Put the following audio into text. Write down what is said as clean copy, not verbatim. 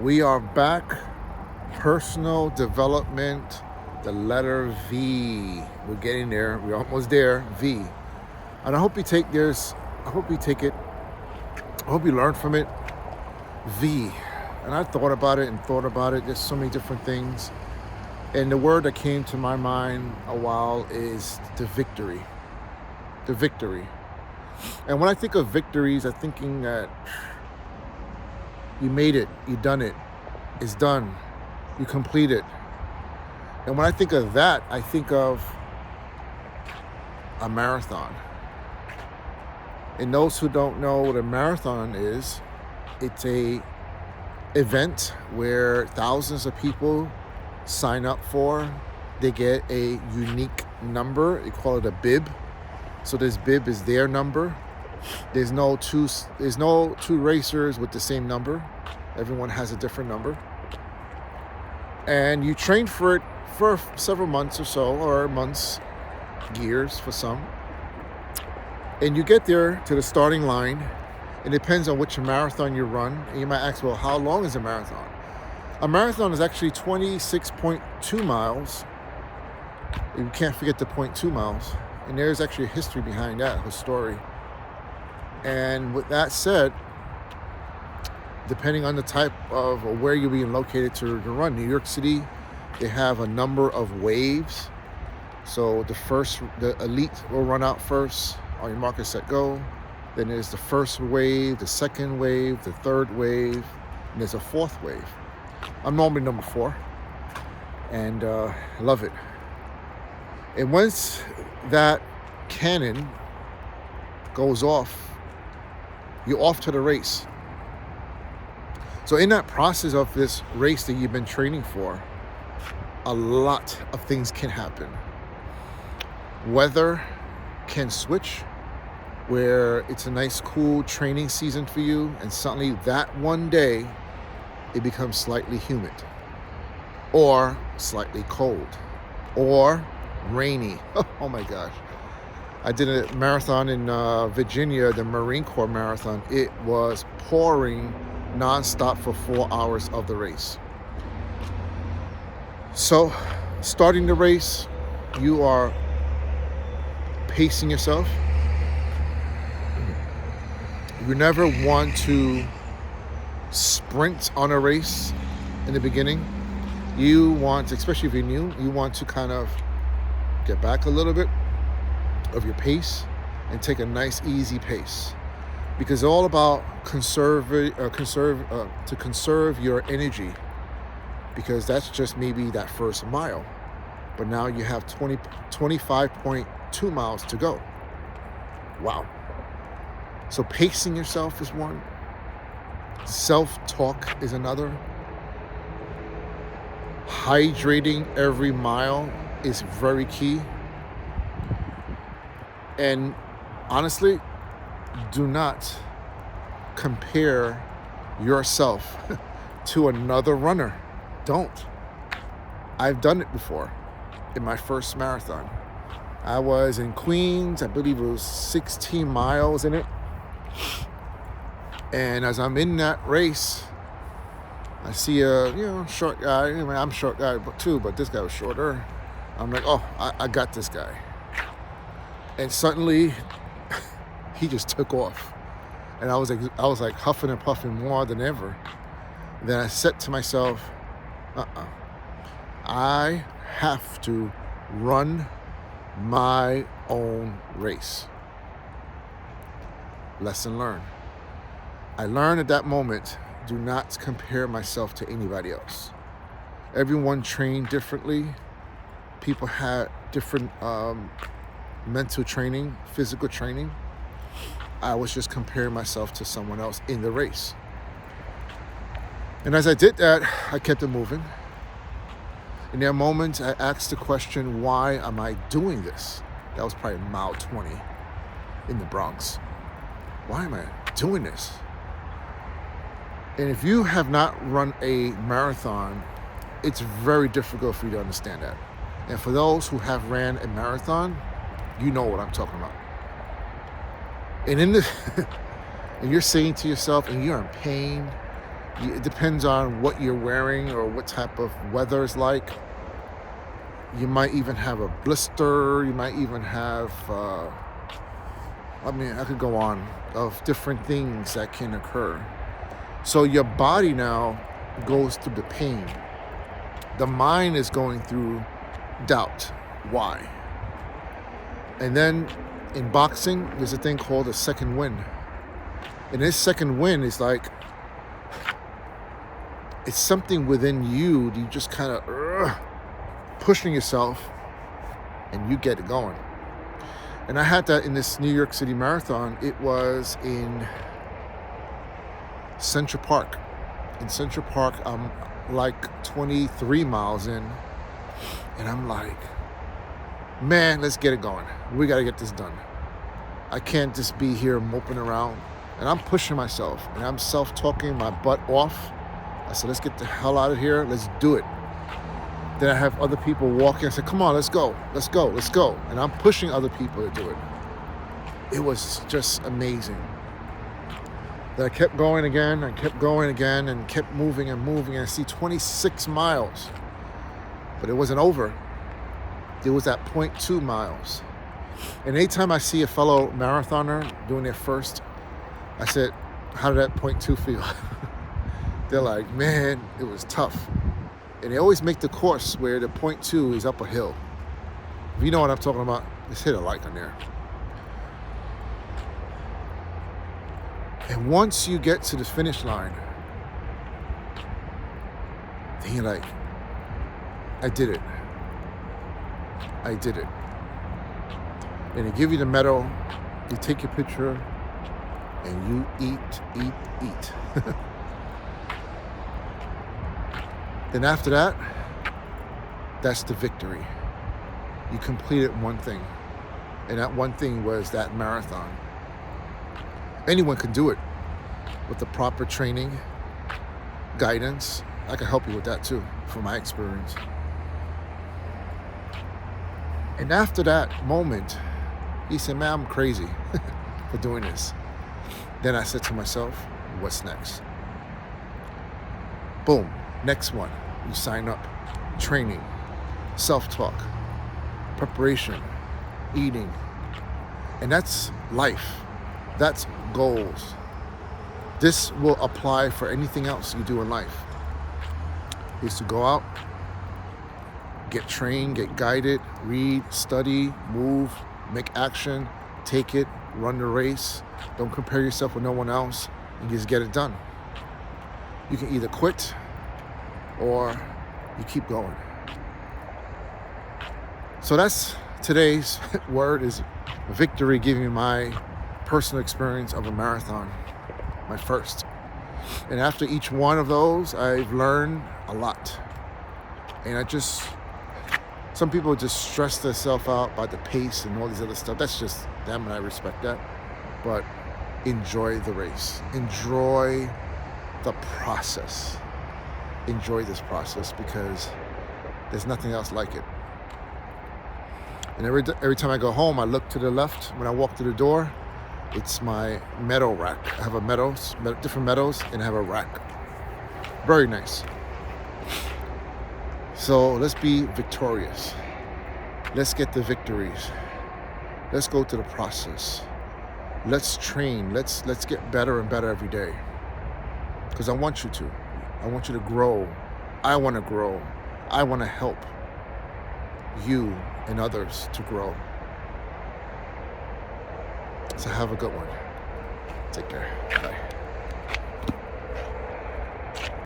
We are back. Personal development, the letter V. We're getting there. We're almost there. V. And I hope you take this. I hope you take it. I hope you learn from it. V. And I thought about it. There's so many different things. And the word that came to my mind a while is the victory. The victory. And when I think of victories, I'm thinking that you made it, you done it, it's done, you complete it. And when I think of that, I think of a marathon. And those who don't know what a marathon is, it's a event where thousands of people sign up for. They get a unique number. They call it a bib. So this bib is their number. There's no two racers with the same number. Everyone has a different number. And you train for it for several months or so, or months, years for some. And you get there to the starting line. It depends on which marathon you run. And you might ask, well, how long is a marathon? A marathon is actually 26.2 miles. You can't forget the 0.2 miles. And there's actually a history behind that, a story. And with that said, depending on the type of or where you're being located to run, New York City, they have a number of waves. So the elite will run out first. On your mark, set, go. Then there's the first wave, the second wave, the third wave, and there's a fourth wave. I'm normally number 4, and I love it. And once that cannon goes off, you're off to the race. So in that process of this race that you've been training for, a lot of things can happen. Weather can switch, where it's a nice, cool training season for you, and suddenly that one day, it becomes slightly humid, or slightly cold, or rainy. Oh my gosh. I did a marathon in Virginia, the Marine Corps marathon. It was pouring nonstop for 4 hours of the race. So, starting the race, you are pacing yourself. You never want to sprint on a race in the beginning. You want, especially if you're new, you want to kind of get back a little bit of your pace and take a nice, easy pace, because it's all about conserve your energy, because that's just maybe that first mile, but now you have 25.2 miles to go. Wow. So pacing yourself is one. Self-talk is another. Hydrating every mile is very key. And honestly, do not compare yourself to another runner. Don't. I've done it before in my first marathon. I was in Queens. I believe it was 16 miles in it. And as I'm in that race, I see a short guy. I mean, I'm a short guy too, but this guy was shorter. I'm like, oh, I got this guy. And suddenly, he just took off, and I was like huffing and puffing more than ever. And then I said to myself, I have to run my own race. Lesson learned. I learned at that moment, do not compare myself to anybody else. Everyone trained differently. People had different mental training, physical training. I was just comparing myself to someone else in the race. And as I did that, I kept it moving. In that moment, I asked the question, why am I doing this? That was probably mile 20 in the Bronx. Why am I doing this? And if you have not run a marathon, it's very difficult for you to understand that. And for those who have ran a marathon, you know what I'm talking about. And and you're saying to yourself, and you're in pain, It depends on what you're wearing or what type of weather is like. You might even have a blister. You might even have, I could go on, of different things that can occur. So your body now goes through the pain. The mind is going through doubt. Why? And then in boxing, there's a thing called a second wind. And this second wind is like, it's something within you that you just kind of pushing yourself and you get it going. And I had that in this New York City Marathon. It was in Central Park. In Central Park, I'm like 23 miles in, and I'm like, man, let's get it going. We got to get this done. I can't just be here moping around. And I'm pushing myself, and I'm self-talking my butt off. I said, let's get the hell out of here. Let's do it. Then I have other people walking. I said, come on, let's go. Let's go. Let's go. And I'm pushing other people to do it. It was just amazing. Then I kept going again. I kept going again and kept moving and moving. And I see 26 miles. But it wasn't over. It was at 0.2 miles. And anytime I see a fellow marathoner doing their first, I said, how did that 0.2 feel? They're like, man, it was tough. And they always make the course where the 0.2 is up a hill. If you know what I'm talking about, just hit a like on there. And once you get to the finish line, then you're like, I did it. I did it. And they give you the medal, you take your picture, and you eat. Then after that, that's the victory. You completed one thing. And that one thing was that marathon. Anyone can do it with the proper training, guidance. I can help you with that too, from my experience. And after that moment, he said, man, I'm crazy for doing this. Then I said to myself, what's next? Boom, next one. You sign up. Training, self-talk, preparation, eating. And that's life. That's goals. This will apply for anything else you do in life. Is to go out, get trained, get guided, read, study, move, make action, take it, run the race. Don't compare yourself with no one else and just get it done. You can either quit or you keep going. So that's today's word is victory, giving me my personal experience of a marathon, my first. And after each one of those, I've learned a lot. And some people just stress themselves out by the pace and all these other stuff. That's just them, and I respect that. But enjoy the race. Enjoy the process. Enjoy this process because there's nothing else like it. And every time I go home, I look to the left. When I walk through the door, it's my medal rack. I have different medals, and I have a rack. Very nice. So let's be victorious. Let's get the victories. Let's go to the process. Let's train. Let's get better and better every day. Because I want you to. I want you to grow. I want to grow. I want to help you and others to grow. So have a good one. Take care. Bye.